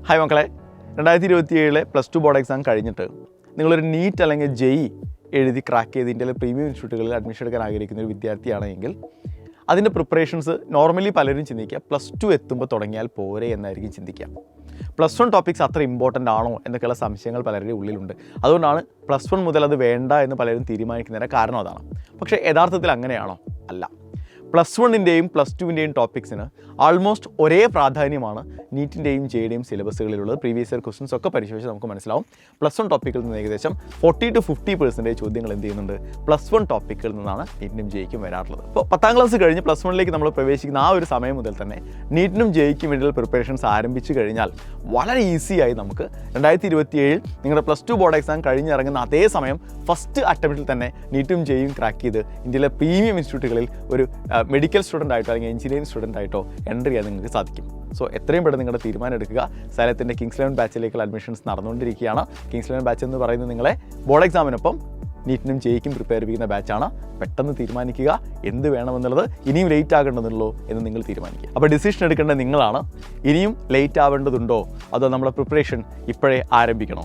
Hi മക്കളെ, 2027 +2 board exam കഴിഞ്ഞിട്ട് നിങ്ങളൊരു നീറ്റ് അല്ലെങ്കിൽ ജെഇ എഴുതി ക്രാക്ക് ചെയ്ത് ഇന്ത്യയിലെ പ്രീമിയം ഇൻസ്റ്റിറ്റ്യൂട്ടുകളിൽ അഡ്മിഷൻ എടുക്കാൻ ആഗ്രഹിക്കുന്ന ഒരു വിദ്യാർത്ഥിയാണെങ്കിൽ അതിൻ്റെ പ്രിപ്പറേഷൻസ് നോർമലി പലരും ചിന്തിക്കുക +2 എത്തുമ്പോൾ തുടങ്ങിയാൽ പോരെ എന്നായിരിക്കും ചിന്തിക്കുക. +1 ടോപ്പിക്സ് അത്ര ഇമ്പോർട്ടൻ്റ് ആണോ എന്നൊക്കെയുള്ള സംശയങ്ങൾ പലരുടെ ഉള്ളിലുണ്ട്. അതുകൊണ്ടാണ് +1 മുതൽ അത് വേണ്ട എന്ന് പലരും തീരുമാനിക്കുന്നതിൻ്റെ കാരണം അതാണ്. പക്ഷേ യഥാർത്ഥത്തിൽ അങ്ങനെയാണോ? അല്ല. +1ൻ്റെയും +2ൻ്റെയും ടോപ്പിക്സിന് ആൾമോസ്റ്റ് ഒരേ പ്രാധാന്യമാണ് നീറ്റിൻ്റെയും ജെയുടെയും സിലബസുകളിലുള്ളത്. പ്രീവിയസ് ഇയർ ക്വസ്റ്റൻസ് ഒക്കെ പരിശോധിച്ച് നമുക്ക് മനസ്സിലാവും. +1 ടോപ്പിക്കിൽ നിന്ന് ഏകദേശം 40 to 50% ചോദ്യങ്ങൾ എന്ത് ചെയ്യുന്നുണ്ട്? +1 ടോപ്പിക്കിൽ നിന്നാണ് നീറ്റിനും ജെയ്ക്കും വരാറുള്ളത്. അപ്പോൾ 10ാം ക്ലാസ് കഴിഞ്ഞ് +1ലേക്ക് നമ്മൾ പ്രവേശിക്കുന്ന ആ ഒരു സമയം മുതൽ തന്നെ നീറ്റിനും ജെയ്ക്കും വേണ്ടിയുള്ള പ്രിപ്പറേഷൻസ് ആരംഭിച്ചു കഴിഞ്ഞാൽ വളരെ ഈസിയായി നമുക്ക് 2027 നിങ്ങളുടെ +2 ബോർഡ് എക്സാം കഴിഞ്ഞിറങ്ങുന്ന അതേ സമയം ഫസ്റ്റ് അറ്റംപ്റ്റിൽ തന്നെ നീറ്റും ജെയും ക്രാക്ക് ചെയ്ത് ഇന്ത്യയിലെ പ്രീമിയം ഇൻസ്റ്റിറ്റ്യൂട്ടുകളിൽ ഒരു മെഡിക്കൽ സ്റ്റുഡൻ്റ് ആയിട്ടോ അല്ലെങ്കിൽ എഞ്ചിനീയറിംഗ് സ്റ്റുഡൻ്റ് ആയിട്ടോ എൻട്രി ചെയ്യാൻ നിങ്ങൾക്ക് സാധിക്കും. സോ എത്രയും പെട്ടെന്ന് നിങ്ങളുടെ തീരുമാനം എടുക്കുക. സൈലത്തിൻ്റെ കിങ്സ് 11 ബാച്ചിലേക്കുള്ള അഡ്മിഷൻസ് നടന്നുകൊണ്ടിരിക്കുകയാണ്. കിങ്സ് 11 ബാച്ച് എന്ന് പറയുന്നത് നിങ്ങളെ ബോർഡ് എക്സാമിനൊപ്പം നീറ്റിനും ജെയ്ക്കും പ്രിപ്പയർ ചെയ്യുന്ന ബാച്ചാണ്. പെട്ടെന്ന് തീരുമാനിക്കുക എന്ത് വേണമെന്നുള്ളത്. ഇനിയും ലേറ്റ് ആകേണ്ടതുള്ളൂ എന്ന് നിങ്ങൾ തീരുമാനിക്കുക. അപ്പോൾ ഡിസിഷൻ എടുക്കേണ്ടത് നിങ്ങളാണ്. ഇനിയും ലേറ്റ് ആവേണ്ടതുണ്ടോ അതോ നമ്മുടെ പ്രിപ്പറേഷൻ ഇപ്പോഴേ ആരംഭിക്കണോ?